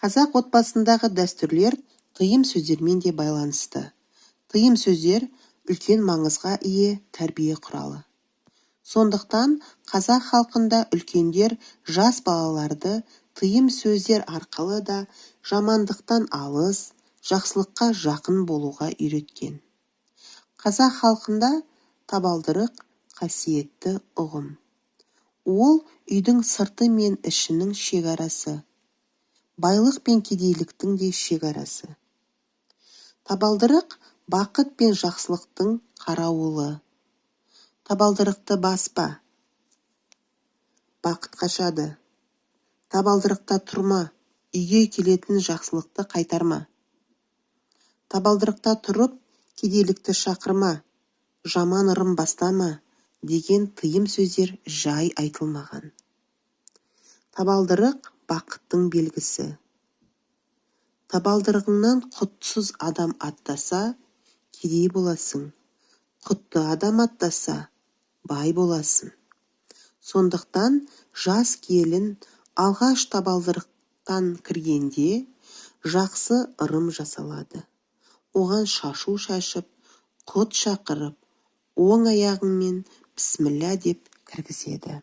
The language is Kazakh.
Қазақ отбасындағы дәстүрлер тыйым сөздермен де байланысты. Тыйым сөздер үлкен маңызға ие тәрбие құралы. Сондықтан қазақ халқында үлкендер жас балаларды тыйым сөздер арқылы да жамандықтан алыс, жақсылыққа жақын болуға үйреткен. Қазақ халқында табалдырық қасиетті ұғым. Ол үйдің сырты мен ішінің шекарасы, байлық пен кедейліктің де шекарасы. Табалдырық бақыт пен жақсылықтың қарауылы. Табалдырықты баспа, бақыт қашады. Табалдырықта тұрма, үйге келетін жақсылықты қайтарма. Табалдырықта тұрып, кедейлікті шақырма, жаман ырым бастама деген тыйым сөздер жай айтылмаған. Табалдырық бақыттың белгісі. Табалдырығыңнан құтсыз адам аттаса, кедей боласың. Құтты адам аттаса, бай боласың. Сондықтан жас келін алғаш табалдырықтан кіргенде жақсы ырым жасалады. Оған шашу шашып, құт шақырып, оң аяғыңмен бісміллә деп кіргізеді.